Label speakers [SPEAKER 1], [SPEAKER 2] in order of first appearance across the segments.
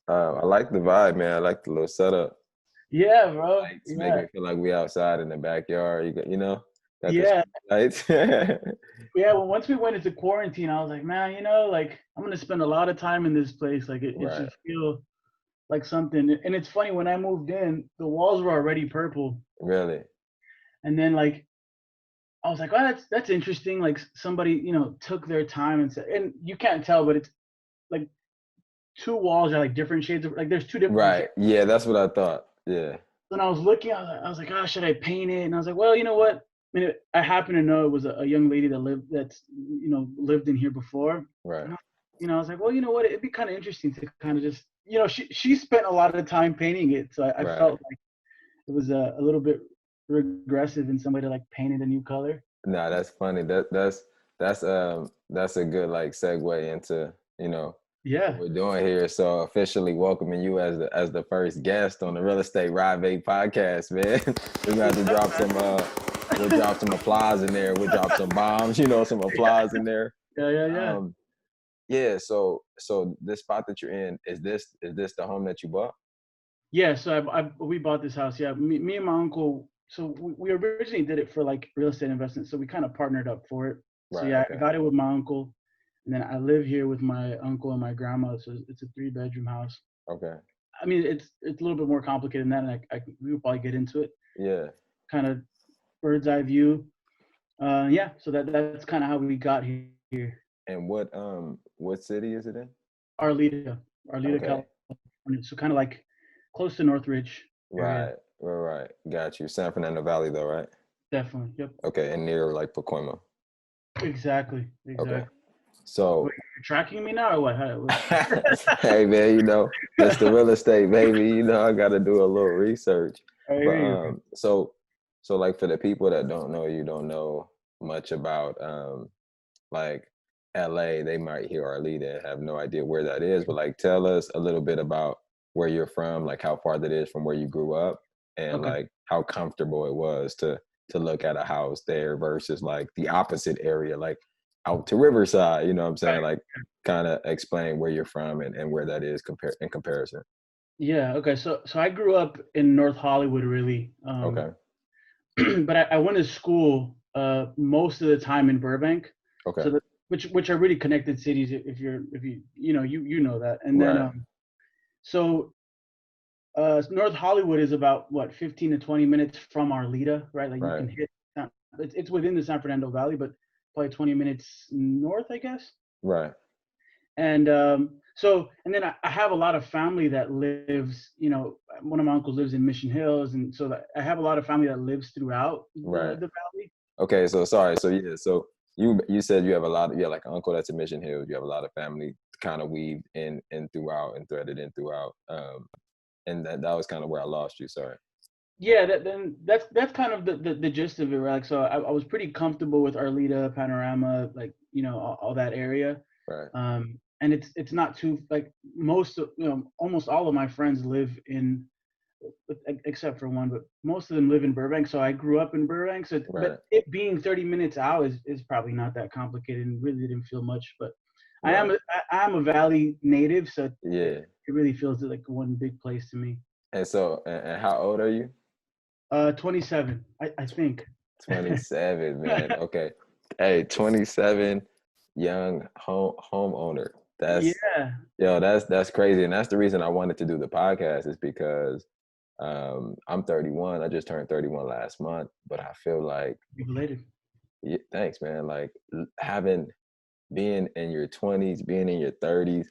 [SPEAKER 1] I like the vibe, man. I like the little setup.
[SPEAKER 2] Yeah, bro.
[SPEAKER 1] Lights make
[SPEAKER 2] Yeah.
[SPEAKER 1] me feel like we outside in the backyard. Got the
[SPEAKER 2] Yeah.
[SPEAKER 1] street lights.
[SPEAKER 2] Yeah. Well, once we went into quarantine, I was like, man, like I'm gonna spend a lot of time in this place. Like it
[SPEAKER 1] Right.
[SPEAKER 2] should feel like something. And it's funny, when I moved in, the walls were already purple.
[SPEAKER 1] Really.
[SPEAKER 2] And then like I was like, oh, that's interesting. Like somebody, took their time and said, and you can't tell, but it's like two walls are like different shades of, like there's two different shades.
[SPEAKER 1] Right. Yeah, that's what I thought. Yeah.
[SPEAKER 2] When I was looking, I was like, oh, should I paint it? And I was like, well, you know what? I mean, I happen to know it was a young lady that's lived in here before.
[SPEAKER 1] Right.
[SPEAKER 2] And I was like, well, you know what? It'd be kind of interesting to kind of just, she spent a lot of time painting it, so I
[SPEAKER 1] Right.
[SPEAKER 2] felt like it was a little bit regressive in somebody to like painted a new color.
[SPEAKER 1] Nah, that's funny. That's a good like segue into, what
[SPEAKER 2] Yeah.
[SPEAKER 1] we're doing here. So officially welcoming you as the first guest on the Real Estate Rodvé Podcast, man. We're gonna have to drop some we'll drop some applause in there. We'll drop some bombs, some applause in there.
[SPEAKER 2] Yeah.
[SPEAKER 1] Yeah, so this spot that you're in, is this the home that you bought?
[SPEAKER 2] Yeah, so we bought this house. Yeah, me and my uncle. So we originally did it for like real estate investment. So we kind of partnered up for it. So
[SPEAKER 1] Right,
[SPEAKER 2] yeah, I
[SPEAKER 1] okay.
[SPEAKER 2] got it with my uncle, and then I live here with my uncle and my grandma. So it's a 3-bedroom house.
[SPEAKER 1] Okay.
[SPEAKER 2] I mean, it's a little bit more complicated than that, and we will probably get into it.
[SPEAKER 1] Yeah.
[SPEAKER 2] Kind of bird's eye view. Yeah. So that's kind of how we got here.
[SPEAKER 1] And what city is it in?
[SPEAKER 2] Arleta,
[SPEAKER 1] Okay.
[SPEAKER 2] California. So kind of like close to Northridge area.
[SPEAKER 1] Right. Right. Got you. San Fernando Valley though, right?
[SPEAKER 2] Definitely. Yep.
[SPEAKER 1] Okay, and near like Pacoima.
[SPEAKER 2] Exactly.
[SPEAKER 1] Okay.
[SPEAKER 2] Wait,
[SPEAKER 1] So
[SPEAKER 2] you're tracking me now or what?
[SPEAKER 1] hey man, that's the real estate, baby. I gotta do a little research.
[SPEAKER 2] I
[SPEAKER 1] But
[SPEAKER 2] hear you.
[SPEAKER 1] so like for the people that don't know you, don't know much about like LA, they might hear Arleta and have no idea where that is. But like tell us a little bit about where you're from, like how far that is from where you grew up, and
[SPEAKER 2] Okay.
[SPEAKER 1] like how comfortable it was to look at a house there versus like the opposite area, like out to Riverside, you know what I'm saying? Like kind of explain where you're from and where that is in comparison.
[SPEAKER 2] Yeah. Okay. So I grew up in North Hollywood, really.
[SPEAKER 1] Okay.
[SPEAKER 2] But I went to school most of the time in Burbank.
[SPEAKER 1] Okay.
[SPEAKER 2] So which are really connected cities if you know that. And then
[SPEAKER 1] Right.
[SPEAKER 2] so North Hollywood is about what 15 to 20 minutes from Arleta, right? Like you
[SPEAKER 1] Right.
[SPEAKER 2] can hit. It's within the San Fernando Valley, but probably 20 minutes north, I guess.
[SPEAKER 1] Right.
[SPEAKER 2] And and then I have a lot of family that lives, one of my uncles lives in Mission Hills, and so I have a lot of family that lives throughout
[SPEAKER 1] Right.
[SPEAKER 2] the valley.
[SPEAKER 1] Okay. So sorry. So yeah. So you said you have like an uncle that's in Mission Hills. You have a lot of family kind of weaved in throughout and threaded in throughout. And that was kind of where I lost you. Sorry.
[SPEAKER 2] Yeah, that's kind of the gist of it, right? Like, so I was pretty comfortable with Arleta, Panorama, like all that area.
[SPEAKER 1] Right.
[SPEAKER 2] And it's not too like almost all of my friends live in, except for one, but most of them live in Burbank. So I grew up in Burbank. So,
[SPEAKER 1] Right.
[SPEAKER 2] but it being 30 minutes out is probably not that complicated, and really didn't feel much. But
[SPEAKER 1] Right.
[SPEAKER 2] I am a Valley native, so
[SPEAKER 1] Yeah.
[SPEAKER 2] it really feels like one big place to me.
[SPEAKER 1] And so and how old are you?
[SPEAKER 2] 27, I think.
[SPEAKER 1] 27, man. Okay. Hey, 27, young homeowner.
[SPEAKER 2] Yeah.
[SPEAKER 1] That's crazy. And that's the reason I wanted to do the podcast is because I'm 31. I just turned 31 last month, but I feel like
[SPEAKER 2] Related.
[SPEAKER 1] yeah, thanks, man. Like being in your 20s, being in your 30s,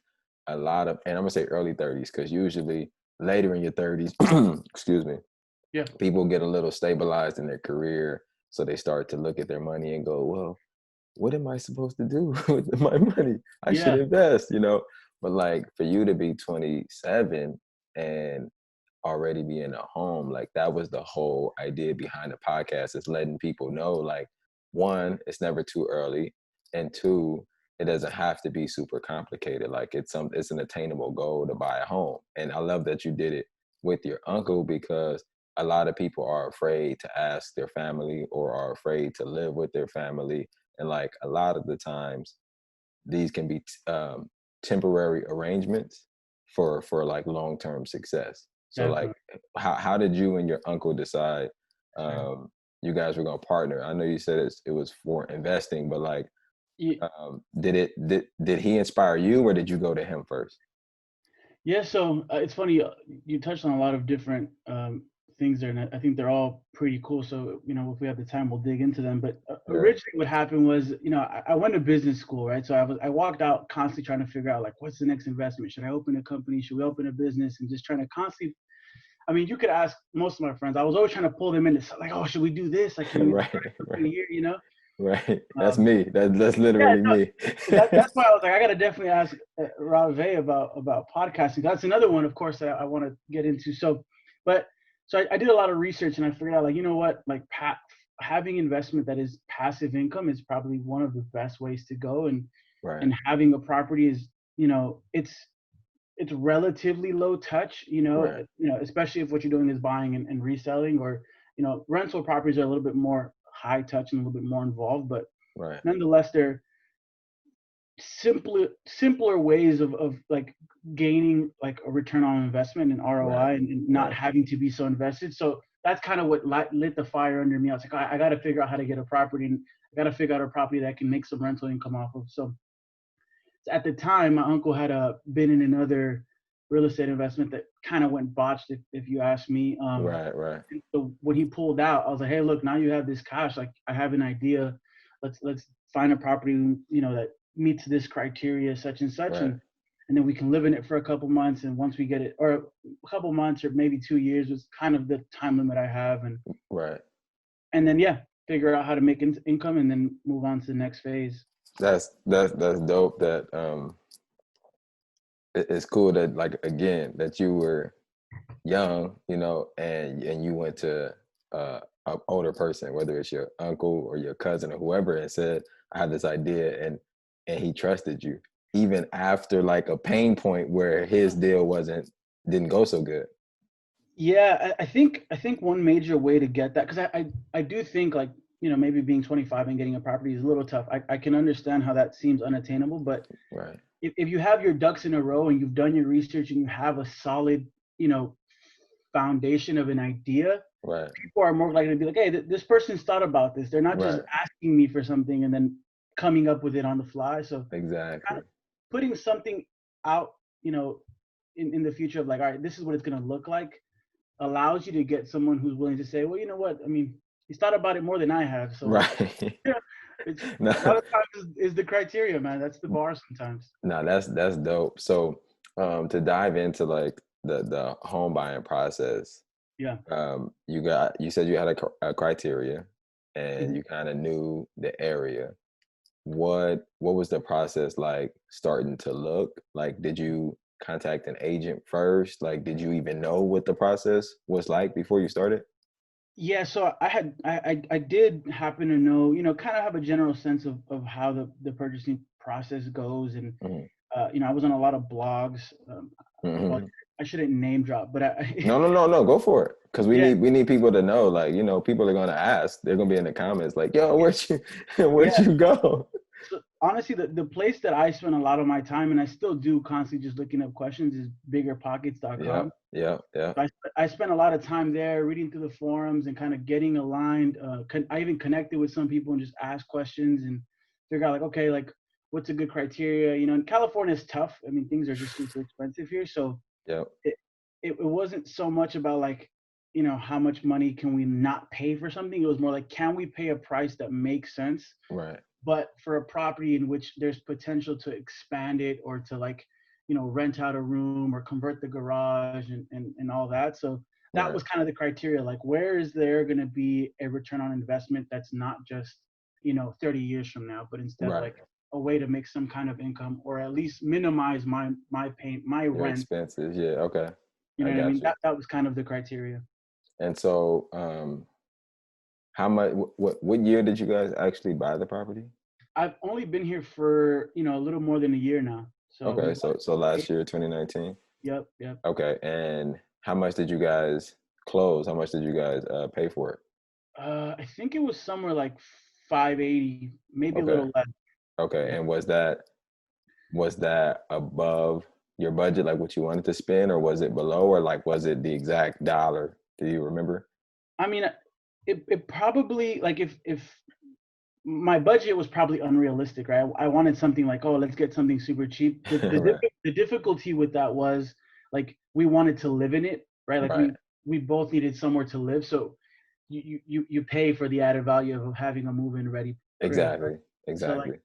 [SPEAKER 1] and I'm gonna say early 30s, because usually later in your 30s, excuse me,
[SPEAKER 2] Yeah.
[SPEAKER 1] people get a little stabilized in their career. So they start to look at their money and go, well, what am I supposed to do with my money? I should
[SPEAKER 2] Yeah.
[SPEAKER 1] invest. But like for you to be 27 and already be in a home, like that was the whole idea behind the podcast, is letting people know, like, one, it's never too early, and two, it doesn't have to be super complicated. Like it's an attainable goal to buy a home. And I love that you did it with your uncle, because a lot of people are afraid to ask their family or are afraid to live with their family. And like a lot of the times, these can be temporary arrangements. for like long-term success. So
[SPEAKER 2] Definitely.
[SPEAKER 1] like how did you and your uncle decide you guys were going to partner? I know you said it was for investing, but like
[SPEAKER 2] Ye-
[SPEAKER 1] did he inspire you, or did you go to him first?
[SPEAKER 2] Yeah, so it's funny. You touched on a lot of different things there, and I think they're all pretty cool. So, if we have the time, we'll dig into them. But
[SPEAKER 1] Yeah.
[SPEAKER 2] originally, what happened was, I went to business school, right? So I walked out constantly trying to figure out, like, what's the next investment? Should I open a company? Should we open a business? And just trying to constantly. I mean, you could ask most of my friends. I was always trying to pull them into, like, oh, should we do this? Like, can we
[SPEAKER 1] Right,
[SPEAKER 2] start a
[SPEAKER 1] right,
[SPEAKER 2] company here?
[SPEAKER 1] right. That's
[SPEAKER 2] Um,
[SPEAKER 1] me. That's
[SPEAKER 2] yeah,
[SPEAKER 1] literally me.
[SPEAKER 2] that's why I was like, I gotta definitely ask Rodvé about podcasting. That's another one, of course, that I want to get into. So I did a lot of research, and I figured out, like, you know what, like having investment that is passive income is probably one of the best ways to go, and
[SPEAKER 1] Right,
[SPEAKER 2] having a property is, it's relatively low touch,
[SPEAKER 1] right,
[SPEAKER 2] especially if what you're doing is buying and reselling, or rental properties are a little bit more high touch and a little bit more involved, but
[SPEAKER 1] right,
[SPEAKER 2] nonetheless, they're simpler ways of like gaining like a return on investment and
[SPEAKER 1] right,
[SPEAKER 2] ROI, and not
[SPEAKER 1] right,
[SPEAKER 2] having to be so invested. So that's kind of what lit the fire under me. I was like, I got to figure out how to get a property, and I got to figure out a property that I can make some rental income off of. So at the time, my uncle had been in another real estate investment that kind of went botched, if you ask me.
[SPEAKER 1] right, right,
[SPEAKER 2] And so when he pulled out, I was like, hey, look, now you have this cash. Like, I have an idea. Let's find a property, that meets this criteria, such and such,
[SPEAKER 1] right.
[SPEAKER 2] and then we can live in it for a couple months. And once we get it, or a couple months, or maybe 2 years was kind of the time limit I have,
[SPEAKER 1] Right.
[SPEAKER 2] and then figure out how to make income, and then move on to the next phase.
[SPEAKER 1] That's dope. That it's cool that, like, again, that you were young, and you went to an older person, whether it's your uncle or your cousin or whoever, and said, I have this idea, and he trusted you even after like a pain point where his deal didn't go so good.
[SPEAKER 2] Yeah, I think one major way to get that, because I do think, like, maybe being 25 and getting a property is a little tough. I can understand how that seems unattainable, but
[SPEAKER 1] Right,
[SPEAKER 2] if you have your ducks in a row and you've done your research and you have a solid, foundation of an idea,
[SPEAKER 1] right,
[SPEAKER 2] people are more likely to be like, hey, this person's thought about this. They're not just
[SPEAKER 1] right.
[SPEAKER 2] asking me for something and then coming up with it on the fly. So kind
[SPEAKER 1] Exactly.
[SPEAKER 2] of putting something out, in the future of, like, all right, this is what it's going to look like, allows you to get someone who's willing to say, well, you know what? I mean, he's thought about it more than I have. So
[SPEAKER 1] Right.
[SPEAKER 2] it's a lot
[SPEAKER 1] No,
[SPEAKER 2] of times is the criteria, man. That's the bar sometimes.
[SPEAKER 1] no, that's dope. So, to dive into like the home buying process,
[SPEAKER 2] Yeah.
[SPEAKER 1] you said you had a criteria, and
[SPEAKER 2] Mhm.
[SPEAKER 1] you kind of knew the area. What was the process like starting to look? Like, did you contact an agent first? Like, did you even know what the process was like before you started?
[SPEAKER 2] Yeah, so I did happen to know, kind of have a general sense of how the purchasing process goes, and
[SPEAKER 1] Mhm.
[SPEAKER 2] I was on a lot of blogs. Well,
[SPEAKER 1] Mhm.
[SPEAKER 2] I shouldn't name drop, but
[SPEAKER 1] No, no, no, no. Go for it, because we
[SPEAKER 2] yeah,
[SPEAKER 1] need people to know. Like, people are gonna ask. They're gonna be in the comments, like, "Yo, where'd you where'd
[SPEAKER 2] yeah.
[SPEAKER 1] you go?"
[SPEAKER 2] So honestly, the place that I spend a lot of my time, and I still do constantly just looking up questions, is biggerpockets.com.
[SPEAKER 1] Yep, yep, yep.
[SPEAKER 2] I spent a lot of time there reading through the forums and kind of getting aligned. I even connected with some people and just asked questions and figure out, like, okay, like, what's a good criteria? In California is tough. I mean, things are just super expensive here. So
[SPEAKER 1] Yep.
[SPEAKER 2] it, it wasn't so much about, like, how much money can we not pay for something. It was more like, can we pay a price that makes sense,
[SPEAKER 1] Right,
[SPEAKER 2] but for a property in which there's potential to expand it, or to, like, rent out a room or convert the garage, and all that. So that
[SPEAKER 1] right,
[SPEAKER 2] was kind of the criteria, like, where is there going to be a return on investment that's not just 30 years from now, but instead,
[SPEAKER 1] right.
[SPEAKER 2] like, a way to make some kind of income, or at least minimize my pain, my
[SPEAKER 1] Your
[SPEAKER 2] rent.
[SPEAKER 1] expenses. Yeah. Okay.
[SPEAKER 2] You
[SPEAKER 1] I
[SPEAKER 2] know what I
[SPEAKER 1] got
[SPEAKER 2] mean?
[SPEAKER 1] you.
[SPEAKER 2] That was kind of the criteria.
[SPEAKER 1] And so, how much? What year did you guys actually buy the property?
[SPEAKER 2] I've only been here for a little more than a year now. So we
[SPEAKER 1] Okay,
[SPEAKER 2] bought
[SPEAKER 1] so
[SPEAKER 2] it.
[SPEAKER 1] last year, 2019.
[SPEAKER 2] Yep, yep.
[SPEAKER 1] Okay, and how much did you guys close? How much did you guys pay for it?
[SPEAKER 2] I think it was somewhere like 580, maybe a
[SPEAKER 1] Okay,
[SPEAKER 2] little less.
[SPEAKER 1] okay,
[SPEAKER 2] Yeah.
[SPEAKER 1] and was that above? your budget, like what you wanted to spend, or was it below, or like was it the exact dollar? Do you remember?
[SPEAKER 2] I mean, it probably, like, if my budget was probably unrealistic, right? I wanted something like, oh, let's get something super cheap.
[SPEAKER 1] Right,
[SPEAKER 2] The difficulty with that was, like, we wanted to live in it, right? Like,
[SPEAKER 1] right,
[SPEAKER 2] we both needed somewhere to live, so you pay for the added value of having a move-in ready crib, right?
[SPEAKER 1] exactly,
[SPEAKER 2] So, like,
[SPEAKER 1] exactly.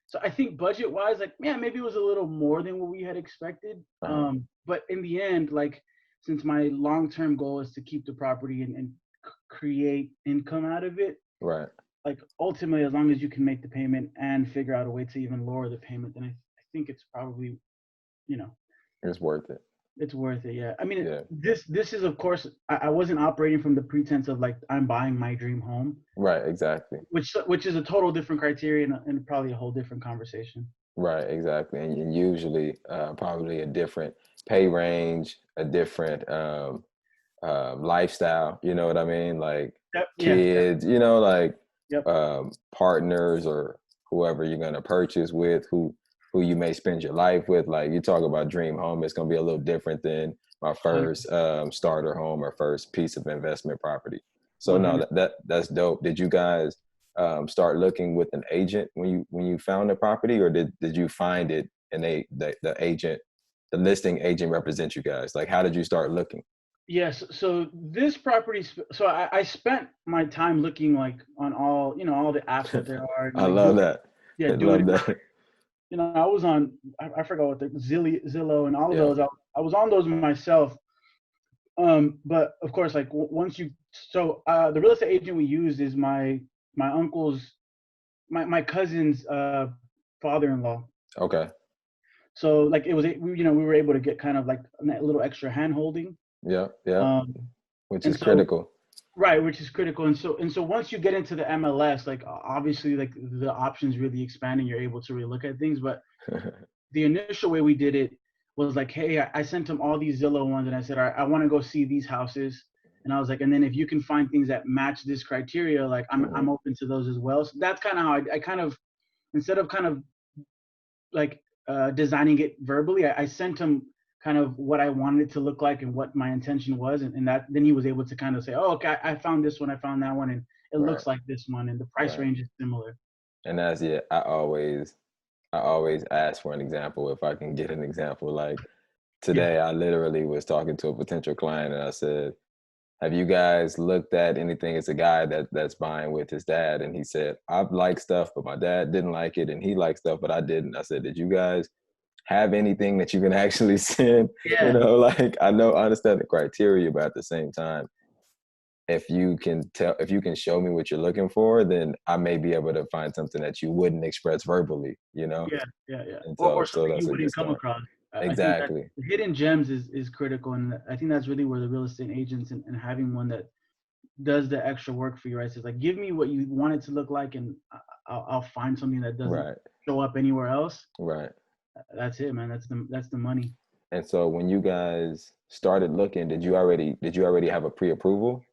[SPEAKER 2] so I think budget-wise, like, yeah, maybe it was a little more than what we had expected.
[SPEAKER 1] Uh-huh.
[SPEAKER 2] But in the end, like, since my long-term goal is to keep the property and create income out of it,
[SPEAKER 1] Right.
[SPEAKER 2] like, ultimately, as long as you can make the payment and figure out a way to even lower the payment, then I think it's probably, you know,
[SPEAKER 1] It's worth it.
[SPEAKER 2] it's worth it. Yeah. I mean,
[SPEAKER 1] Yeah.
[SPEAKER 2] this is, of course, I wasn't operating from the pretense of, like, I'm buying my dream home,
[SPEAKER 1] Right, exactly.
[SPEAKER 2] which is a total different criteria and probably a whole different conversation.
[SPEAKER 1] Right, exactly. And usually probably a different pay range, a different lifestyle, you know what I mean? Like
[SPEAKER 2] Yep. Yeah.
[SPEAKER 1] kids, you know, like
[SPEAKER 2] Yep.
[SPEAKER 1] partners or whoever you're gonna purchase with, who you may spend your life with. Like you talk about dream home, it's gonna be a little different than my first starter home or first piece of investment property. So no,
[SPEAKER 2] 100.
[SPEAKER 1] that's dope. Did you guys start looking with an agent when you found the property, or did you find it and the agent, the listing agent represent you guys? Like how did you start looking?
[SPEAKER 2] Yes. So this property, so I spent my time looking, like, on all, all the apps that there are, and,
[SPEAKER 1] I
[SPEAKER 2] like,
[SPEAKER 1] love that. I
[SPEAKER 2] doing
[SPEAKER 1] love
[SPEAKER 2] it.
[SPEAKER 1] that.
[SPEAKER 2] I was on, I forgot what the Zillow and all of
[SPEAKER 1] Yeah.
[SPEAKER 2] those. I was on those myself. But of course, like, once you, so the real estate agent we used is my uncle's, my cousin's father-in-law.
[SPEAKER 1] Okay.
[SPEAKER 2] So, like, it was, we were able to get kind of like a little extra hand holding.
[SPEAKER 1] Yeah. Yeah.
[SPEAKER 2] Um,
[SPEAKER 1] Which
[SPEAKER 2] and
[SPEAKER 1] is
[SPEAKER 2] so,
[SPEAKER 1] critical.
[SPEAKER 2] right, which is critical. And so once you get into the MLS, like, obviously, like, the options really expand and you're able to really look at things. But the initial way we did it was like, hey, I sent him all these Zillow ones, and I said, all right, I want to go see these houses. And I was like, and then if you can find things that match this criteria, like, I'm open to those as well. So that's kind of how I kind of, instead of kind of like designing it verbally, I sent him kind of what I wanted it to look like and what my intention was, and that then he was able to kind of say, oh, okay, I found this one, I found that one, and it
[SPEAKER 1] Right.
[SPEAKER 2] looks like this one, and the price
[SPEAKER 1] Right.
[SPEAKER 2] range is similar.
[SPEAKER 1] And that's it. I always ask for an example if I can get an example. Like
[SPEAKER 2] Yeah.
[SPEAKER 1] today, I literally was talking to a potential client, and I said, "Have you guys looked at anything?" It's a guy that's buying with his dad, and he said, "I've liked stuff, but my dad didn't like it, and he liked stuff, but I didn't." I said, "Did you guys have anything that you can actually send?" You
[SPEAKER 2] Yeah.
[SPEAKER 1] know, like I understand the criteria, but at the same time, if you can show me what you're looking for, then I may be able to find something that you wouldn't express verbally, you know?
[SPEAKER 2] Yeah, yeah, yeah.
[SPEAKER 1] And
[SPEAKER 2] Or
[SPEAKER 1] so
[SPEAKER 2] something
[SPEAKER 1] that's
[SPEAKER 2] you
[SPEAKER 1] a good
[SPEAKER 2] wouldn't come
[SPEAKER 1] start.
[SPEAKER 2] across. I think that
[SPEAKER 1] Exactly.
[SPEAKER 2] hidden gems is critical, and I think that's really where the real estate agents and having one that does the extra work for you, right? So it's like, give me what you want it to look like, and I'll find something that doesn't
[SPEAKER 1] Right.
[SPEAKER 2] show up anywhere else.
[SPEAKER 1] Right.
[SPEAKER 2] That's it, man. That's the money.
[SPEAKER 1] And so when you guys started looking, did you already have a pre-approval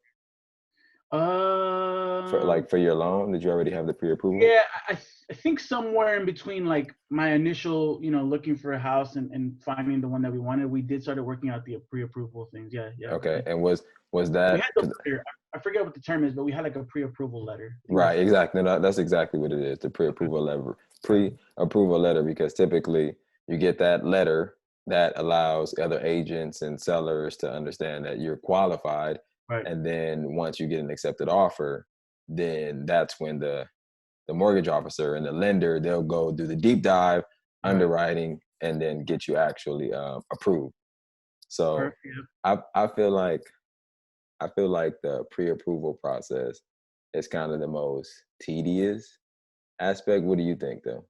[SPEAKER 2] Um,
[SPEAKER 1] for your loan? Did you already have the pre-approval?
[SPEAKER 2] yeah, I think somewhere in between, like, my initial, looking for a house and finding the one that we wanted, we did started working out the pre-approval things. Yeah, yeah.
[SPEAKER 1] Okay. And was
[SPEAKER 2] We
[SPEAKER 1] that
[SPEAKER 2] had the letter. I forget what the term is, but we had like a pre-approval letter. I think
[SPEAKER 1] right? Exactly. No, that's exactly what it is. The pre-approval letter. Pre-approval letter, because typically you get that letter that allows other agents and sellers to understand that you're qualified.
[SPEAKER 2] right.
[SPEAKER 1] And then once you get an accepted offer, then that's when the mortgage officer and the lender, they'll go do the deep dive
[SPEAKER 2] Right.
[SPEAKER 1] underwriting and then get you actually approved. So
[SPEAKER 2] Perfect. Yeah.
[SPEAKER 1] I feel like the pre-approval process is kind of the most tedious aspect. What do you think, though?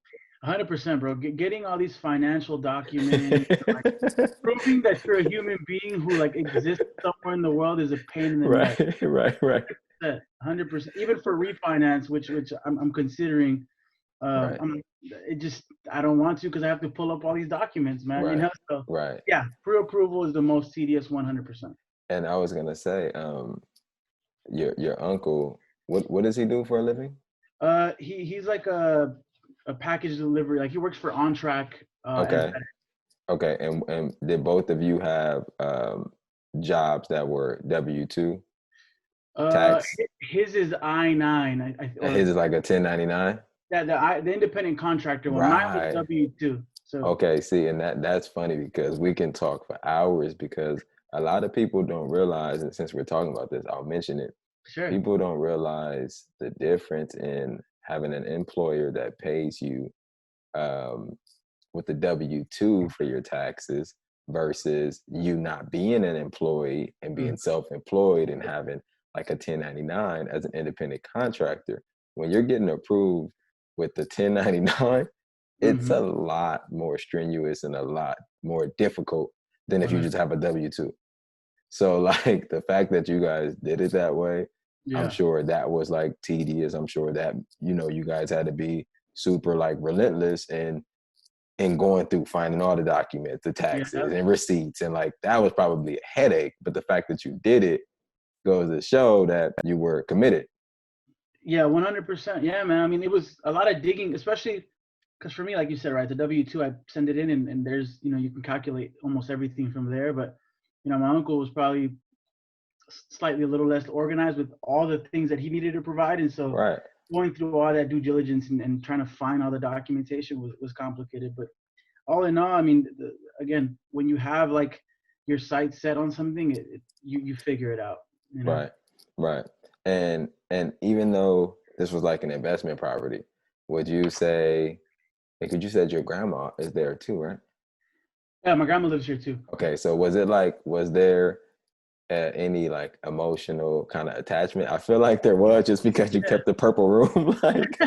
[SPEAKER 2] 100%, bro. Getting all these financial documents, like, proving that you're a human being who, like, exists somewhere in the world is a pain in the neck.
[SPEAKER 1] Right, right, right,
[SPEAKER 2] 100%. Even for refinance, which I'm considering.
[SPEAKER 1] right,
[SPEAKER 2] I don't want to, because I have to pull up all these documents, man.
[SPEAKER 1] right,
[SPEAKER 2] So
[SPEAKER 1] right.
[SPEAKER 2] yeah, pre-approval is the most tedious, 100%.
[SPEAKER 1] And I was gonna say, your uncle, what does he do for a living?
[SPEAKER 2] He's like a package delivery. Like, he works for On Track, and
[SPEAKER 1] Okay, Okay, and did both of you have jobs that were W-2 tax?
[SPEAKER 2] His is I-9,
[SPEAKER 1] And
[SPEAKER 2] or
[SPEAKER 1] his is like a 1099?
[SPEAKER 2] yeah, the independent contractor one. Mine was
[SPEAKER 1] Right.
[SPEAKER 2] W-2. So
[SPEAKER 1] Okay, see, and that's funny because we can talk for hours because a lot of people don't realize, and since we're talking about this, I'll mention it.
[SPEAKER 2] sure.
[SPEAKER 1] People don't realize the difference in having an employer that pays you um, with the W-2 for your taxes versus you not being an employee and being
[SPEAKER 2] Mm.
[SPEAKER 1] self-employed and having like a 1099 as an independent contractor. When you're getting approved with the 1099, it's a
[SPEAKER 2] Mm-hmm.
[SPEAKER 1] lot more strenuous and a lot more difficult than if you
[SPEAKER 2] 100.
[SPEAKER 1] just have a W-2. So like the fact that you guys did it that way, I'm
[SPEAKER 2] Yeah.
[SPEAKER 1] sure that was like tedious. I'm sure that, you guys had to be super like relentless and going through finding all the documents, the
[SPEAKER 2] Yeah.
[SPEAKER 1] taxes and receipts. And like that was probably a headache. But the fact that you did it goes to show that you were committed.
[SPEAKER 2] Yeah, 100%. Yeah, man. I mean, it was a lot of digging, especially because for me, like you said, right, the W-2, I send it in, and there's, you can calculate almost everything from there. But, my uncle was probably slightly a little less organized with all the things that he needed to provide. And so
[SPEAKER 1] Right.
[SPEAKER 2] going through all that due diligence and trying to find all the documentation was complicated. But all in all, I mean, again, when you have like your sights set on something, you figure it out,
[SPEAKER 1] Right. Right. And even though this was like an investment property, would you say, because you said your grandma is there too, right?
[SPEAKER 2] Yeah, my grandma lives here too.
[SPEAKER 1] Okay, so was there any like emotional kind of attachment? I feel like there was just because you
[SPEAKER 2] Yeah.
[SPEAKER 1] kept the purple room, like,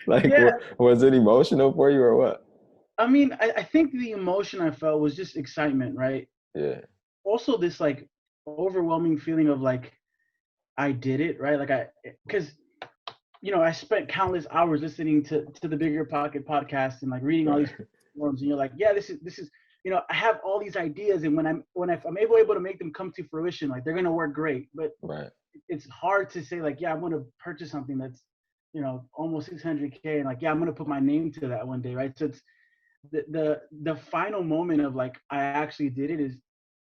[SPEAKER 2] Yeah.
[SPEAKER 1] was it emotional for you or what?
[SPEAKER 2] I mean, I think the emotion I felt was just excitement, right?
[SPEAKER 1] Yeah,
[SPEAKER 2] Also, this like overwhelming feeling of like I did it, right? Like because I spent countless hours listening to the Bigger Pocket podcast and like reading all
[SPEAKER 1] right,
[SPEAKER 2] these forums, and you're like, yeah, this is, I have all these ideas, and if I'm able to make them come to fruition, like they're gonna work great. But
[SPEAKER 1] right,
[SPEAKER 2] it's hard to say like, yeah, I'm gonna purchase something that's, almost 600K, and like, yeah, I'm gonna put my name to that one day, right? So it's the final moment of like I actually did it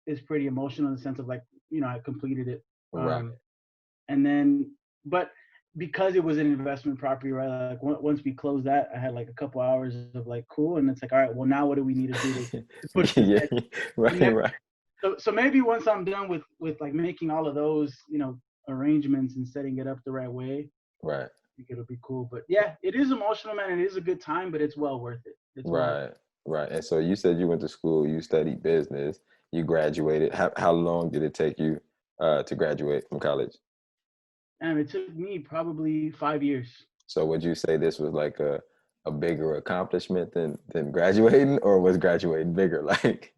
[SPEAKER 2] is pretty emotional in the sense of like, I completed it.
[SPEAKER 1] right,
[SPEAKER 2] And then, but because it was an investment property, right? Like once we closed that, I had like a couple hours of like cool, and it's like, all right, well, now what do we need to do to push this
[SPEAKER 1] yeah,
[SPEAKER 2] next?
[SPEAKER 1] right,
[SPEAKER 2] next
[SPEAKER 1] right,
[SPEAKER 2] so maybe once I'm done with like making all of those, arrangements and setting it up the right way,
[SPEAKER 1] right,
[SPEAKER 2] I think it'll be cool. But yeah, it is emotional, man. It is a good time, but it's well worth it. It's well worth
[SPEAKER 1] right, right. And so you said you went to school, you studied business, you graduated. How long did it take you to graduate from college?
[SPEAKER 2] And it took me probably 5 years.
[SPEAKER 1] So would you say this was like a bigger accomplishment than graduating, or was graduating bigger? Like,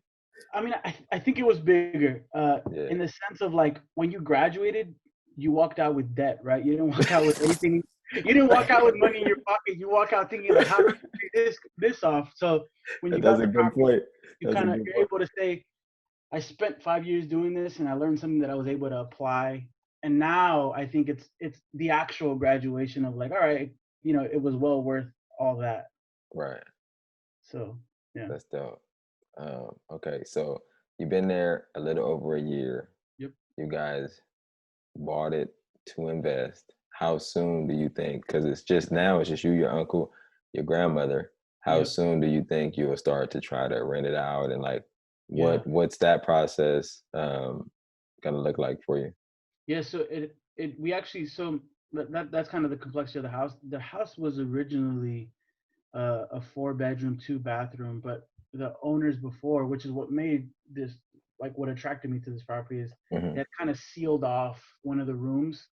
[SPEAKER 2] I mean, I think it was bigger,
[SPEAKER 1] yeah,
[SPEAKER 2] in the sense of like when you graduated, you walked out with debt, right? You didn't walk out with anything. You didn't walk out with money in your pocket. You walk out thinking like, how do I pay this off? So when you
[SPEAKER 1] that's
[SPEAKER 2] got
[SPEAKER 1] a
[SPEAKER 2] the
[SPEAKER 1] good
[SPEAKER 2] property,
[SPEAKER 1] point.
[SPEAKER 2] you
[SPEAKER 1] That's a
[SPEAKER 2] kind of
[SPEAKER 1] good
[SPEAKER 2] you're
[SPEAKER 1] point.
[SPEAKER 2] able to say, I spent 5 years doing this, and I learned something that I was able to apply. And now I think it's the actual graduation of like, all right, it was well worth all that.
[SPEAKER 1] Right.
[SPEAKER 2] So yeah.
[SPEAKER 1] That's dope. Okay, so you've been there a little over a year.
[SPEAKER 2] Yep.
[SPEAKER 1] You guys bought it to invest. How soon do you think? Because it's just you, your uncle, your grandmother. How
[SPEAKER 2] Yep.
[SPEAKER 1] soon do you think you will start to try to rent it out? And like,
[SPEAKER 2] Yeah.
[SPEAKER 1] what's that process gonna look like for you?
[SPEAKER 2] Yeah, so we actually, so that's kind of the complexity of the house. The house was originally a 4 bedroom, 2 bathroom, but the owners before, which is what made this, like what attracted me to this property, is
[SPEAKER 1] Hmm.
[SPEAKER 2] that kind of sealed off one of the rooms,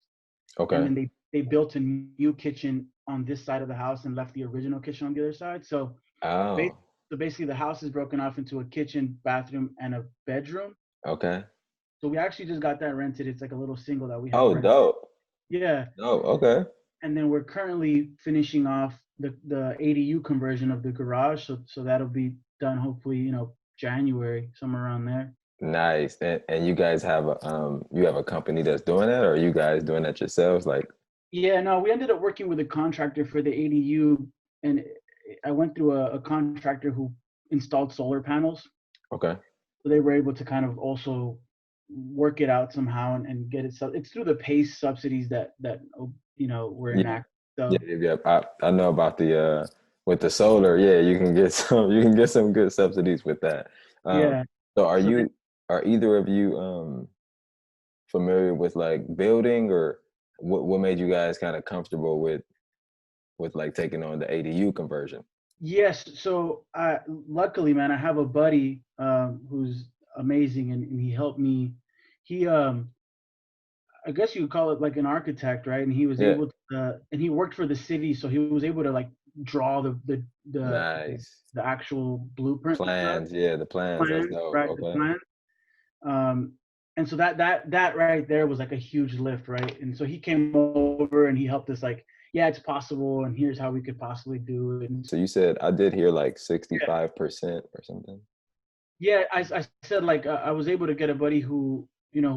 [SPEAKER 2] and
[SPEAKER 1] Okay.
[SPEAKER 2] then they built a new kitchen on this side of the house and left the original kitchen on the other side. So ba-
[SPEAKER 1] Oh,
[SPEAKER 2] so basically the house is broken off into a kitchen, bathroom, and a bedroom.
[SPEAKER 1] okay.
[SPEAKER 2] So we actually just got that rented. It's like a little single that we have
[SPEAKER 1] Oh,
[SPEAKER 2] rented.
[SPEAKER 1] dope.
[SPEAKER 2] Yeah.
[SPEAKER 1] Dope. Okay.
[SPEAKER 2] And then we're currently finishing off the ADU conversion of the garage, so that'll be done hopefully, January, somewhere around there.
[SPEAKER 1] Nice. And you guys have a company that's doing that, or are you guys doing that yourselves? Like,
[SPEAKER 2] Yeah, no, we ended up working with a contractor for the ADU, and I went through a contractor who installed solar panels.
[SPEAKER 1] Okay.
[SPEAKER 2] So they were able to kind of also work it out somehow and get it. So it's through the PACE subsidies that were
[SPEAKER 1] Yeah.
[SPEAKER 2] enacted.
[SPEAKER 1] Yeah.
[SPEAKER 2] So
[SPEAKER 1] Yeah. I know about the with the solar. Yeah, you can get some good subsidies with that. Um,
[SPEAKER 2] yeah.
[SPEAKER 1] so
[SPEAKER 2] So they,
[SPEAKER 1] are either of you familiar with like building, or what made you guys kind of comfortable with like taking on the ADU conversion?
[SPEAKER 2] yes. So luckily, man, I have a buddy who's amazing, and he helped me. He I guess you would call it like an architect, right? And he was
[SPEAKER 1] Yeah.
[SPEAKER 2] able to, and he worked for the city, so he was able to like draw the
[SPEAKER 1] Nice.
[SPEAKER 2] the actual blueprint and stuff,
[SPEAKER 1] Plans. Yeah, the plans. That's
[SPEAKER 2] plan,
[SPEAKER 1] dope.
[SPEAKER 2] right? The
[SPEAKER 1] Okay.
[SPEAKER 2] plan. Um, and so that right there was like a huge lift, right? And so he came over and he helped us like, yeah, it's possible, and here's how we could possibly do it. And
[SPEAKER 1] So you said, I did hear like
[SPEAKER 2] yeah,
[SPEAKER 1] 65% or something.
[SPEAKER 2] yeah, I said like I was able to get a buddy who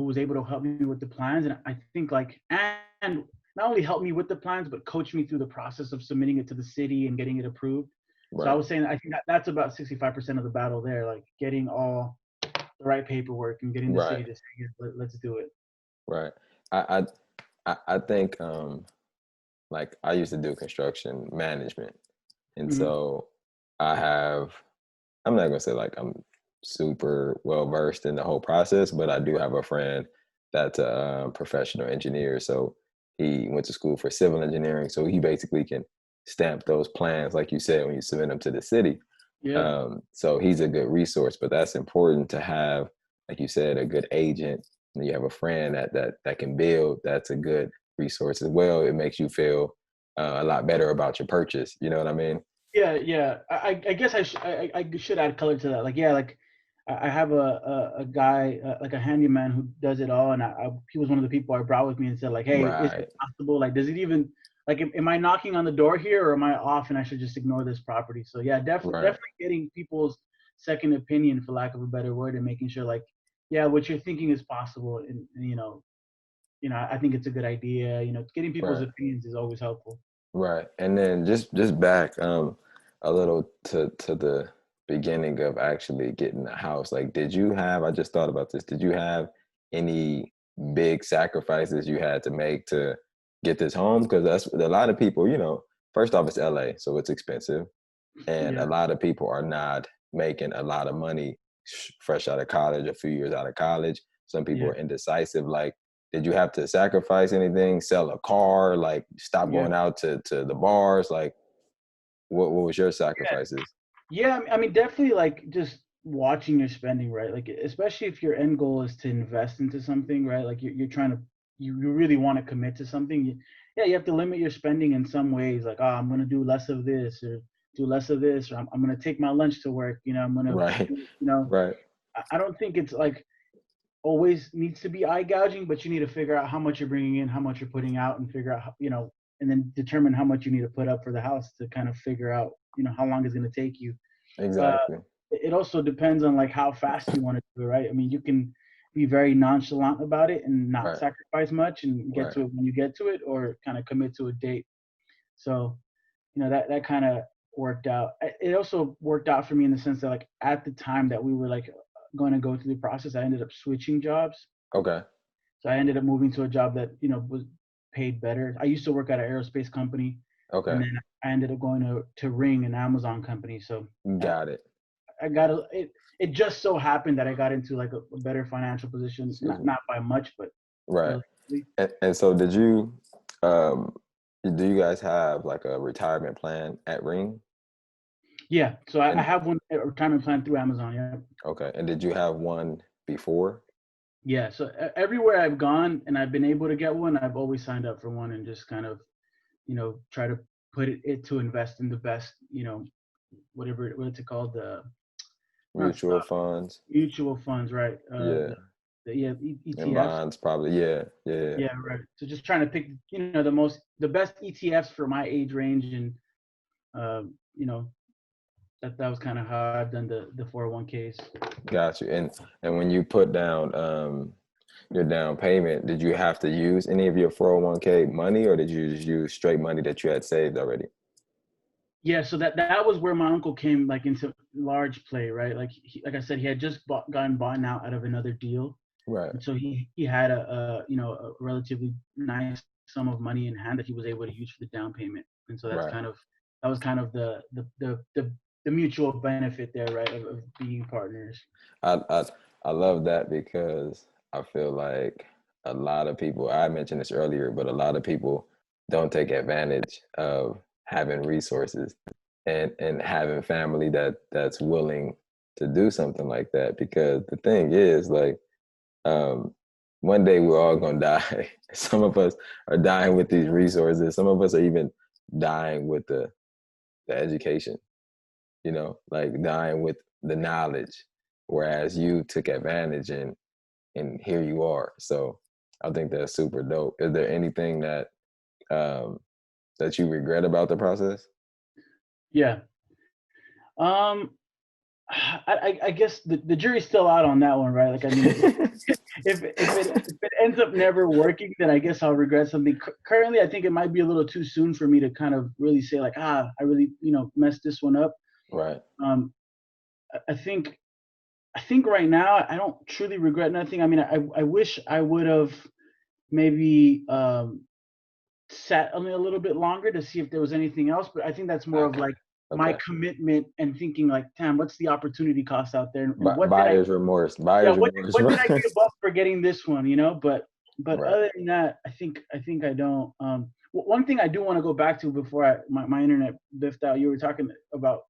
[SPEAKER 2] was able to help me with the plans, and I think like and not only help me with the plans but coach me through the process of submitting it to the city and getting it approved. So I
[SPEAKER 1] Right.
[SPEAKER 2] was saying I think that's about 65% of the battle there, like getting all the right paperwork and getting the
[SPEAKER 1] Right.
[SPEAKER 2] city to say, "Yeah, let's do it."
[SPEAKER 1] Right. I I think like I used to do construction management. And
[SPEAKER 2] Hmm.
[SPEAKER 1] so I'm not gonna say like I'm super well versed in the whole process, but I do have a friend that's a professional engineer. So he went to school for civil engineering. So he basically can stamp those plans, like you said, when you submit them to the city.
[SPEAKER 2] Yeah,
[SPEAKER 1] So he's a good resource, but that's important to have, like you said, a good agent. And you have a friend that can build. That's a good resource as well. It makes you feel a lot better about your purchase. You know what I mean?
[SPEAKER 2] yeah, yeah. I guess I should add color to that. Like, yeah, like I have a guy like a handyman who does it all, and he was one of the people I brought with me and said like, hey, is it
[SPEAKER 1] Right.
[SPEAKER 2] possible? Like, does it even like am I knocking on the door here, or am I off and I should just ignore this property? So yeah,
[SPEAKER 1] Right.
[SPEAKER 2] definitely getting people's second opinion, for lack of a better word, and making sure like, yeah, what you're thinking is possible, and I think it's a good idea. Getting people's
[SPEAKER 1] Right.
[SPEAKER 2] opinions is always helpful.
[SPEAKER 1] Right. And then just back a little to the beginning of actually getting a house. Like, I just thought about this. Did you have any big sacrifices you had to make to get this home? Because that's a lot of people, first off, it's LA, so it's expensive. And a
[SPEAKER 2] Yeah,
[SPEAKER 1] lot of people are not making a lot of money fresh out of college, a few years out of college. Some people
[SPEAKER 2] yeah,
[SPEAKER 1] are indecisive. Like, did you have to sacrifice anything, sell a car, like stop
[SPEAKER 2] yeah.
[SPEAKER 1] going out to the bars? Like, what was your sacrifices?
[SPEAKER 2] Yeah, I mean, definitely like just watching your spending, right? Like, especially if your end goal is to invest into something, right? Like you're trying to, you really want to commit to something. Yeah, you have to limit your spending in some ways. Like, oh, I'm going to do less of this or do less of this, or I'm going to take my lunch to work. I'm going to,
[SPEAKER 1] Right.
[SPEAKER 2] you know,
[SPEAKER 1] Right.
[SPEAKER 2] I don't think it's like always needs to be eye gouging, but you need to figure out how much you're bringing in, how much you're putting out, and figure out, and then determine how much you need to put up for the house to kind of figure out, how long it's going to take you. uh,
[SPEAKER 1] Exactly.
[SPEAKER 2] it also depends on like how fast you want to do it, right? I mean, you can be very nonchalant about it and not
[SPEAKER 1] Right.
[SPEAKER 2] sacrifice much and get
[SPEAKER 1] Right.
[SPEAKER 2] to it when you get to it, or kind of commit to a date. So, that kind of worked out. It also worked out for me in the sense that like at the time that we were like going to go through the process, I ended up switching jobs.
[SPEAKER 1] Okay.
[SPEAKER 2] So I ended up moving to a job that, was paid better. I used to work at an aerospace company, and
[SPEAKER 1] Okay.
[SPEAKER 2] then I ended up going to Ring, an Amazon company. So uh,
[SPEAKER 1] Got it.
[SPEAKER 2] I got it. It just so happened that I got into like a better financial position,
[SPEAKER 1] Excuse
[SPEAKER 2] not
[SPEAKER 1] me.
[SPEAKER 2] not by much, but
[SPEAKER 1] Right.
[SPEAKER 2] relatively.
[SPEAKER 1] And so um do you guys have like a retirement plan at Ring?
[SPEAKER 2] Yeah. So I
[SPEAKER 1] And
[SPEAKER 2] have one a retirement plan through Amazon. Yeah.
[SPEAKER 1] okay. And did you have one before?
[SPEAKER 2] Yeah. So everywhere I've gone and I've been able to get one, I've always signed up for one and just kind of, try to put it to invest in the best, what's it called? Not
[SPEAKER 1] Mutual
[SPEAKER 2] stock,
[SPEAKER 1] funds?
[SPEAKER 2] mutual funds, right?
[SPEAKER 1] Yeah.
[SPEAKER 2] Yeah,
[SPEAKER 1] And
[SPEAKER 2] ETFs.
[SPEAKER 1] bonds probably. Yeah. Yeah.
[SPEAKER 2] Yeah, right. So just trying to pick, the best ETFs for my age range, and um, you know, that was kind of how I've done the 401ks.
[SPEAKER 1] Got you. And when you put down your down payment, did you have to use any of your 401k money, or did you just use straight money that you had saved already?
[SPEAKER 2] Yeah, so that was where my uncle came like into large play, right? Like like I said, he had just gotten bought out of another deal,
[SPEAKER 1] Right.
[SPEAKER 2] and so he had a relatively nice sum of money in hand that he was able to use for the down payment, and so
[SPEAKER 1] Right.
[SPEAKER 2] that was kind of the mutual benefit there, right, of being partners.
[SPEAKER 1] I love that because I feel like a lot of people, I mentioned this earlier, but a lot of people don't take advantage of having resources and having family that's willing to do something like that. Because the thing is, like, um, one day we're all gonna die. Some of us are dying with these resources. Some of us are even dying with the education, like dying with the knowledge, whereas you took advantage and here you are. So I think that's super dope. Is there anything um that you regret about the process?
[SPEAKER 2] Yeah. Um, I guess the jury's still out on that one, right? Like, I mean, if it ends up never working, then I guess I'll regret something. Currently, I think it might be a little too soon for me to kind of really say like, I really, messed this one up.
[SPEAKER 1] Right.
[SPEAKER 2] Um, I think right now I don't truly regret nothing. I mean, I wish I would have maybe sat on it a little bit longer to see if there was anything else, but I think that's more of
[SPEAKER 1] Okay.
[SPEAKER 2] like my
[SPEAKER 1] Okay.
[SPEAKER 2] commitment and thinking like, damn, what's the opportunity cost out there, and what did I
[SPEAKER 1] Buyer's remorse.
[SPEAKER 2] yeah,
[SPEAKER 1] Buyer's remorse.
[SPEAKER 2] what did I
[SPEAKER 1] Right.
[SPEAKER 2] give up for getting this one, But
[SPEAKER 1] Right.
[SPEAKER 2] other than that, I think I don't. One thing I do want to go back to before my internet biffed out. You were talking about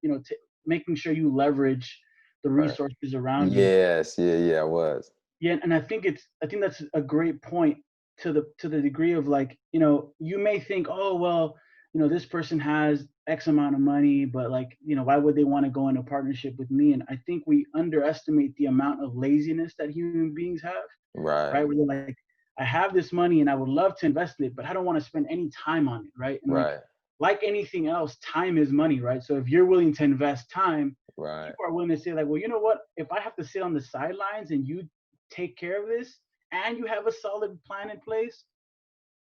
[SPEAKER 2] making sure you leverage the
[SPEAKER 1] Right.
[SPEAKER 2] resources around you.
[SPEAKER 1] Yes. Yeah. I was.
[SPEAKER 2] Yeah, and I think that's a great point to the degree of like, you may think, oh well, this person has X amount of money, but like, why would they want to go in a partnership with me? And I think we underestimate the amount of laziness that human beings have,
[SPEAKER 1] Right.
[SPEAKER 2] right? Where they're like, I have this money and I would love to invest in it, but I don't want to spend any time on it, right? And
[SPEAKER 1] Right.
[SPEAKER 2] like anything else, time is money, right? So if you're willing to invest time,
[SPEAKER 1] Right.
[SPEAKER 2] people are willing to say like, well, you know what? If I have to sit on the sidelines and you take care of this and you have a solid plan in place,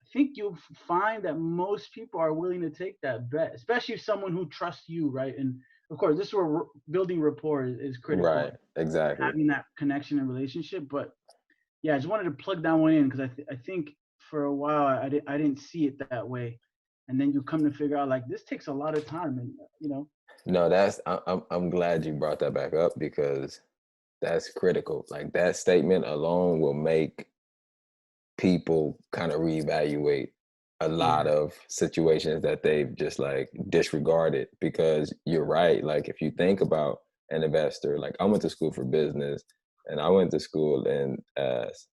[SPEAKER 2] I think you'll find that most people are willing to take that bet, especially someone who trusts you, right? And of course, this is where building rapport is critical,
[SPEAKER 1] Right. Exactly.
[SPEAKER 2] having that connection and relationship. But yeah, I just wanted to plug that one in because I think for a while I didn't see it that way, and then you come to figure out like this takes a lot of time, and
[SPEAKER 1] No, I'm glad you brought that back up because that's critical. Like that statement alone will make people kind of reevaluate a lot
[SPEAKER 2] yeah,
[SPEAKER 1] of situations that they've just like disregarded, because you're right. Like if you think about an investor, like I went to school for business and I went to school in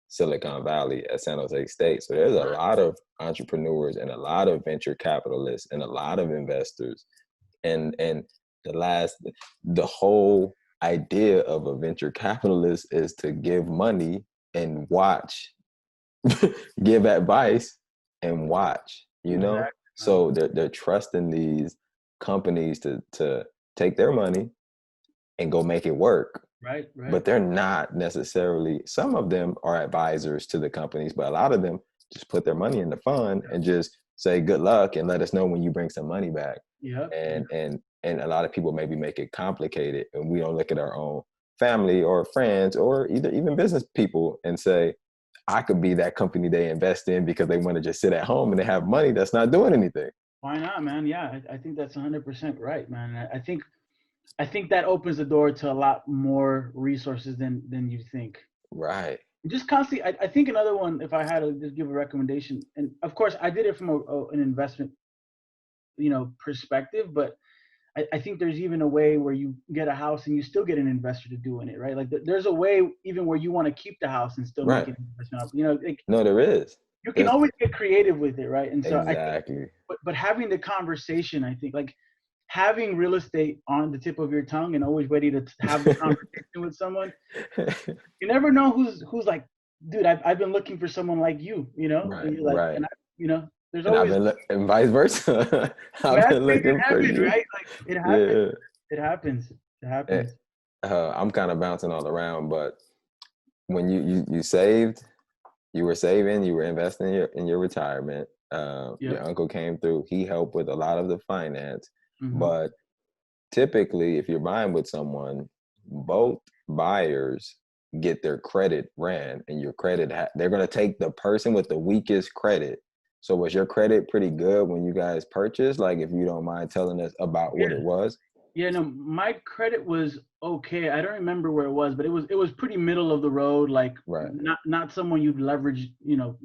[SPEAKER 1] Silicon Valley at San Jose State. So there's a lot of entrepreneurs and a lot of venture capitalists and a lot of investors. And the last the whole idea of a venture capitalist is to give money and watch, give advice and watch,
[SPEAKER 2] exactly, man.
[SPEAKER 1] so they're trusting these companies to take their money and go make it work,
[SPEAKER 2] Right, right.
[SPEAKER 1] but they're not necessarily, some of them are advisors to the companies, but a lot of them just put their money in the fund and just say good luck and let us know when you bring some money back.
[SPEAKER 2] Yep.
[SPEAKER 1] And a lot of people maybe make it complicated, and we don't look at our own family or friends or even business people and say, I could be that company they invest in because they want to just sit at home and they have money that's not doing anything.
[SPEAKER 2] Why not, man? Yeah, I think that's 100% right, man. I think that opens the door to a lot more resources than you think.
[SPEAKER 1] Right.
[SPEAKER 2] Just constantly, I think another one, if I had to just give a recommendation, and of course I did it from an investment, perspective, but I think there's even a way where you get a house and you still get an investor to do in it, right? Like there's a way even where you want to keep the house and still make
[SPEAKER 1] Right.
[SPEAKER 2] it an investment. Like
[SPEAKER 1] No, there is.
[SPEAKER 2] you can
[SPEAKER 1] There's
[SPEAKER 2] always get creative with it, right? And so I think,
[SPEAKER 1] exactly.
[SPEAKER 2] but having the conversation, I think like having real estate on the tip of your tongue and always ready to have the conversation with someone. You never know who's like, dude, I've been looking for someone like you,
[SPEAKER 1] Right.
[SPEAKER 2] and you're like,
[SPEAKER 1] Right.
[SPEAKER 2] there's
[SPEAKER 1] And I've
[SPEAKER 2] always,
[SPEAKER 1] been and vice versa. I've
[SPEAKER 2] man,
[SPEAKER 1] been
[SPEAKER 2] it
[SPEAKER 1] looking for
[SPEAKER 2] happens,
[SPEAKER 1] you.
[SPEAKER 2] right? Like it happens.
[SPEAKER 1] Yeah.
[SPEAKER 2] It happens. It
[SPEAKER 1] And,
[SPEAKER 2] happens.
[SPEAKER 1] I'm kind of bouncing all around, but when you saved, you were saving, you were investing in your retirement. Your
[SPEAKER 2] Yep.
[SPEAKER 1] uncle came through. He helped with a lot of the finance.
[SPEAKER 2] Mm-hmm.
[SPEAKER 1] But typically, if you're buying with someone, both buyers get their credit ran, and your credit, they're going to take the person with the weakest credit. So was your credit pretty good when you guys purchased? Like, if you don't mind telling us about what it was.
[SPEAKER 2] Yeah, no, my credit was okay. I don't remember where it was, but it was pretty middle of the road. Like
[SPEAKER 1] Right,
[SPEAKER 2] not someone you'd leverage,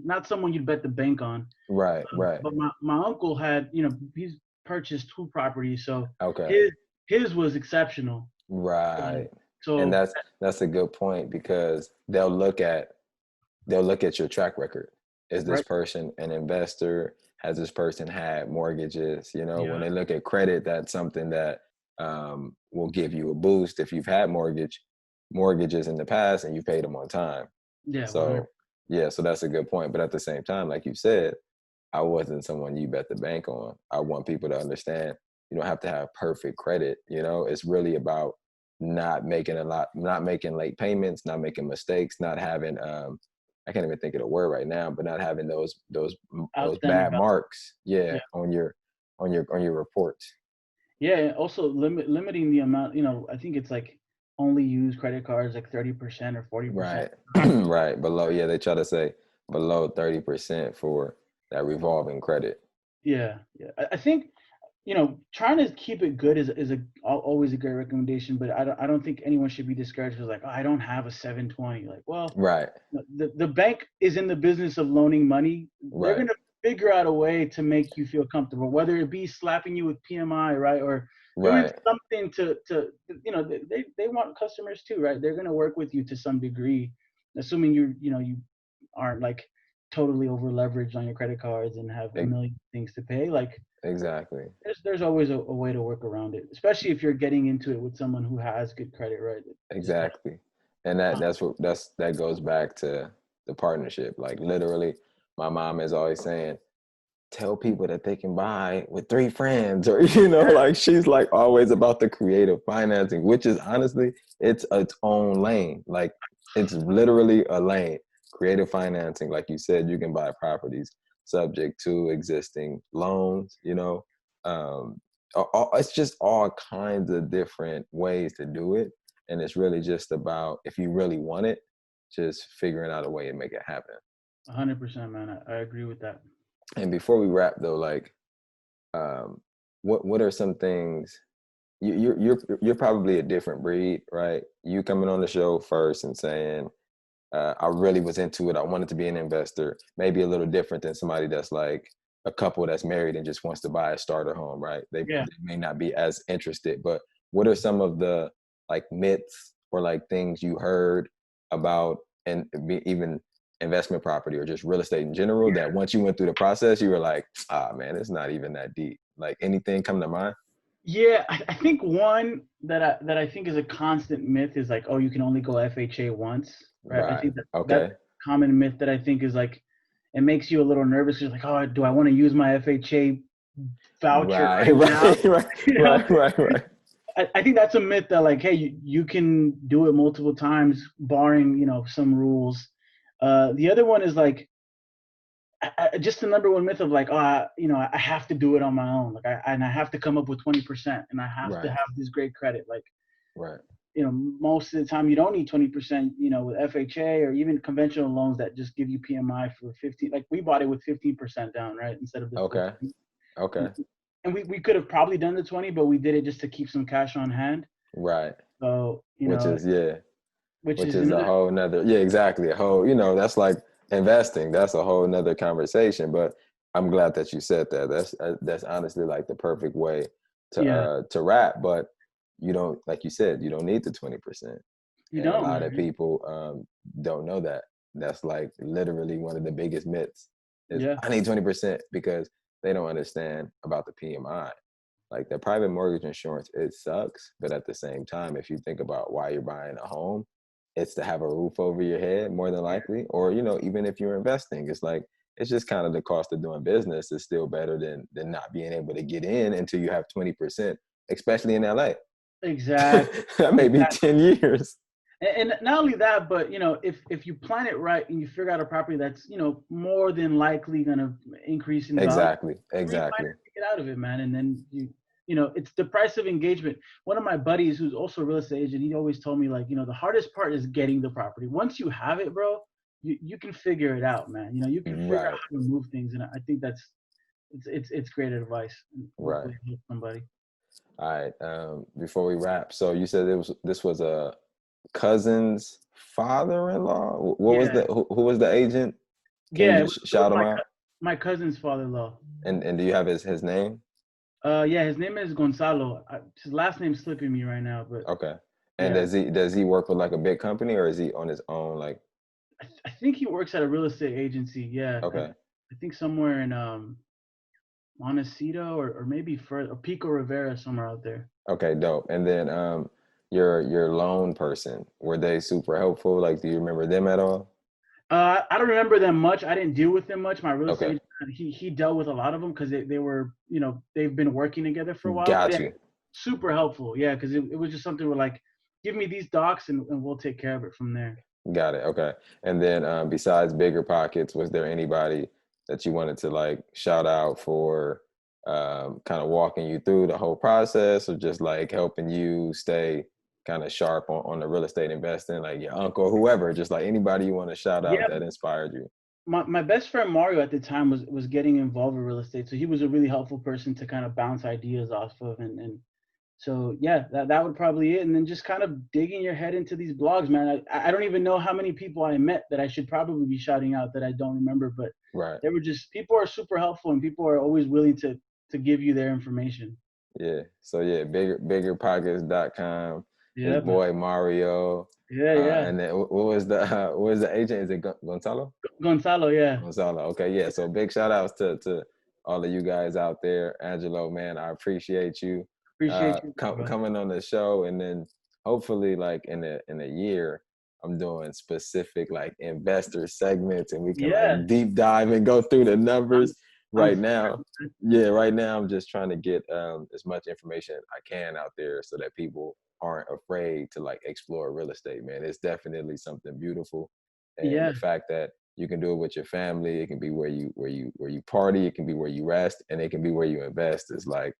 [SPEAKER 2] not someone you'd bet the bank on.
[SPEAKER 1] right, right.
[SPEAKER 2] But my uncle had, he's purchased 2 properties, so
[SPEAKER 1] Okay.
[SPEAKER 2] his was exceptional.
[SPEAKER 1] Right. And
[SPEAKER 2] So
[SPEAKER 1] that's a good point, because they'll look at your track record. Is this
[SPEAKER 2] right,
[SPEAKER 1] person an investor? Has this person had mortgages? When
[SPEAKER 2] yeah,
[SPEAKER 1] they look at credit, that's something that will give you a boost if you've had mortgages in the past and you paid them on time.
[SPEAKER 2] yeah, 100.
[SPEAKER 1] So yeah, so that's a good point. But at the same time, like you said, I wasn't someone you bet the bank on. I want people to understand you don't have to have perfect credit. It's really about not making late payments, not making mistakes, not having I can't even think of the word right now, but not having those
[SPEAKER 2] Outstanding
[SPEAKER 1] bad
[SPEAKER 2] balance.
[SPEAKER 1] marks,
[SPEAKER 2] Yeah,
[SPEAKER 1] on your reports.
[SPEAKER 2] yeah. And also limiting the amount. I think it's like only use credit cards like 30% or 40%.
[SPEAKER 1] Right. Right. Below, yeah, they try to say below 30% for that revolving credit.
[SPEAKER 2] Yeah, yeah. I think trying to keep it good is always a great recommendation, but I don't think anyone should be discouraged because like, oh, I don't have a 720. Like, well,
[SPEAKER 1] Right.
[SPEAKER 2] the bank is in the business of loaning money. They're
[SPEAKER 1] Right.
[SPEAKER 2] gonna figure out a way to make you feel comfortable, whether it be slapping you with PMI, right, or doing
[SPEAKER 1] Right.
[SPEAKER 2] something to they want customers too, right? They're gonna work with you to some degree, assuming you aren't like totally over leveraged on your credit cards and have a
[SPEAKER 1] E-
[SPEAKER 2] million things to pay. Like
[SPEAKER 1] Exactly.
[SPEAKER 2] there's always a way to work around it, especially if you're getting into it with someone who has good credit, right? Just kind
[SPEAKER 1] Exactly. And
[SPEAKER 2] of,
[SPEAKER 1] that goes back to the partnership. Like, literally, my mom is always saying, tell people that they can buy with 3 friends, or like, she's like always about the creative financing, which is honestly, it's its own lane. Like, it's literally a lane. Creative financing, like you said, you can buy properties subject to existing loans. um it's just all kinds of different ways to do it, and it's really just about, if you really want it, just figuring out a way to make it happen.
[SPEAKER 2] 100%, man. I agree with that.
[SPEAKER 1] And before we wrap, though, like, um, what are some things, you're probably a different breed, right? You coming on the show first and saying, I really was into it, I wanted to be an investor, maybe a little different than somebody that's like a couple that's married and just wants to buy a starter home, right? They
[SPEAKER 2] Yeah.
[SPEAKER 1] may not be as interested. But what are some of the, like, myths or like things you heard about, and even investment property or just real estate in general, that once you went through the process, you were like, ah, man, it's not even that deep? Like, anything come to mind?
[SPEAKER 2] Yeah, I think one that I think is a constant myth is like, oh, you can only go FHA once, right? I
[SPEAKER 1] Right.
[SPEAKER 2] think that's
[SPEAKER 1] Okay.
[SPEAKER 2] a common myth that I think is like, it makes you a little nervous. You're like, oh, do I want to use my FHA voucher
[SPEAKER 1] Right.
[SPEAKER 2] right now?
[SPEAKER 1] Right. Right.
[SPEAKER 2] You know,
[SPEAKER 1] Right. Right. Right.
[SPEAKER 2] I think that's a myth that like, hey, you can do it multiple times, barring some rules. The other one is like, just the number one myth of like, oh, I have to do it on my own. Like, I have to come up with 20%, and I have to
[SPEAKER 1] Right.
[SPEAKER 2] have this great credit. Like,
[SPEAKER 1] Right.
[SPEAKER 2] most of the time you don't need 20%. With FHA or even conventional loans that just give you PMI for 15. Like, we bought it with 15% down, right, instead of the
[SPEAKER 1] Okay.
[SPEAKER 2] 20.
[SPEAKER 1] Okay.
[SPEAKER 2] And we could have probably done the 20, but we did it just to keep some cash on hand.
[SPEAKER 1] Right.
[SPEAKER 2] So
[SPEAKER 1] Which is, yeah,
[SPEAKER 2] which
[SPEAKER 1] which
[SPEAKER 2] is
[SPEAKER 1] is a
[SPEAKER 2] another.
[SPEAKER 1] whole nother, yeah, exactly. A whole, that's like investing. That's a whole nother conversation. But I'm glad that you said that. That's honestly like the perfect way
[SPEAKER 2] Yeah,
[SPEAKER 1] to wrap. But you don't, like you said, you don't need the 20%.
[SPEAKER 2] you
[SPEAKER 1] And a
[SPEAKER 2] don't,
[SPEAKER 1] lot of
[SPEAKER 2] man.
[SPEAKER 1] people don't know that. That's like literally one of the biggest myths is,
[SPEAKER 2] Yeah,
[SPEAKER 1] I need 20%, because they don't understand about the PMI. Like, the private mortgage insurance, it sucks. But at the same time, if you think about why you're buying a home, it's to have a roof over your head, more than likely. Or, even if you're investing, it's like, it's just kind of the cost of doing business is still better than not being able to get in until you have 20%, especially in LA.
[SPEAKER 2] exactly.
[SPEAKER 1] That may be 10 years.
[SPEAKER 2] And not only that, but if you plan it right and you figure out a property that's more than likely going to increase in value,
[SPEAKER 1] Exactly.
[SPEAKER 2] refinance
[SPEAKER 1] Exactly.
[SPEAKER 2] to get out of it, man. And then it's the price of engagement. One of my buddies who's also a real estate agent, he always told me, like, the hardest part is getting the property. Once you have it, bro, you can figure it out, man. You can figure out
[SPEAKER 1] Right.
[SPEAKER 2] how to move things. And I think it's great advice. And
[SPEAKER 1] Right.
[SPEAKER 2] hopefully help somebody.
[SPEAKER 1] All right. Before we wrap, so you said this was a cousin's father-in-law. What was who was the agent? Can you just shout him out?
[SPEAKER 2] My cousin's father-in-law.
[SPEAKER 1] And do you have his name?
[SPEAKER 2] Yeah, his name is Gonzalo. His last name's slipping me right now, but
[SPEAKER 1] okay. And does he work with like a big company, or is he on his own? Like,
[SPEAKER 2] I think he works at a real estate agency. Yeah.
[SPEAKER 1] Okay.
[SPEAKER 2] I think somewhere in Montecito or maybe further, or Pico Rivera, somewhere out there.
[SPEAKER 1] Okay, dope. And then your loan person, were they super helpful? Like, do you remember them at all?
[SPEAKER 2] I don't remember them much. I didn't deal with them much. My real estate agent, he dealt with a lot of them because they were, they've been working together for a while.
[SPEAKER 1] Got you.
[SPEAKER 2] Super helpful. Yeah, because it was just something where, like, give me these docs and we'll take care of it from there.
[SPEAKER 1] Got it. Okay. And then besides Bigger Pockets, was there anybody that you wanted to like shout out for kind of walking you through the whole process, or just like helping you stay kind of sharp on the real estate investing, like your uncle or whoever, just like anybody you want to shout out that inspired you?
[SPEAKER 2] My best friend Mario at the time was getting involved with real estate. So he was a really helpful person to kind of bounce ideas off of. And so, yeah, that would probably it. And then just kind of digging your head into these blogs, man. I don't even know how many people I met that I should probably be shouting out that I don't remember, but they were just, people are super helpful and people are always willing to give you their information.
[SPEAKER 1] Yeah. So yeah, biggerpockets.com.
[SPEAKER 2] Yeah,
[SPEAKER 1] his boy Mario. And then what was the agent? Is it Gonzalo?
[SPEAKER 2] Gonzalo, yeah.
[SPEAKER 1] Gonzalo. Okay, yeah. So big shout outs to all of you guys out there. Angelo, man, I appreciate you.
[SPEAKER 2] Appreciate you
[SPEAKER 1] coming on the show, and then hopefully like in a year I'm doing specific like investor segments, and we can like deep dive and go through the numbers. Right now I'm just trying to get as much information I can out there so that people aren't afraid to like explore real estate, man. It's definitely something beautiful. And the fact that you can do it with your family, it can be where you party, it can be where you rest, and it can be where you invest, is like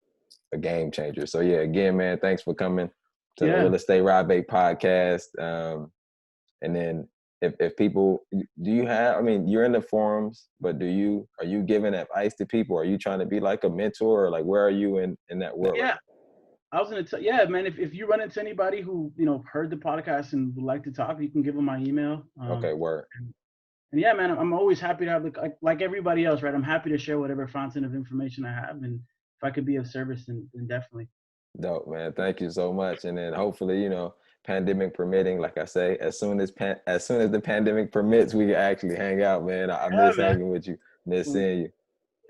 [SPEAKER 1] a game changer. So yeah, again, man, thanks for coming to the Real Estate Rodvé Podcast. And then if people, do you have, I mean, you're in the forums, but are you giving advice to people? Are you trying to be like a mentor, or like where are you in that world?
[SPEAKER 2] Yeah. I was going to tell, man, if you run into anybody who, heard the podcast and would like to talk, you can give them my email.
[SPEAKER 1] Okay, word.
[SPEAKER 2] And yeah, man, I'm always happy to have, like everybody else, right? I'm happy to share whatever fountain of information I have. And if I could be of service, then definitely.
[SPEAKER 1] Dope, man. Thank you so much. And then hopefully, pandemic permitting, like I say, as soon as the pandemic permits, we can actually hang out, man. I miss hanging with you. Miss seeing you.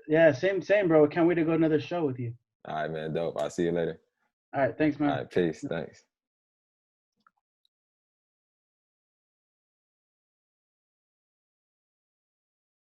[SPEAKER 2] Yeah, same, bro. Can't wait to go to another show with you.
[SPEAKER 1] All right, man. Dope. I'll see you later.
[SPEAKER 2] All right. Thanks, man.
[SPEAKER 1] All right. Peace. Thanks.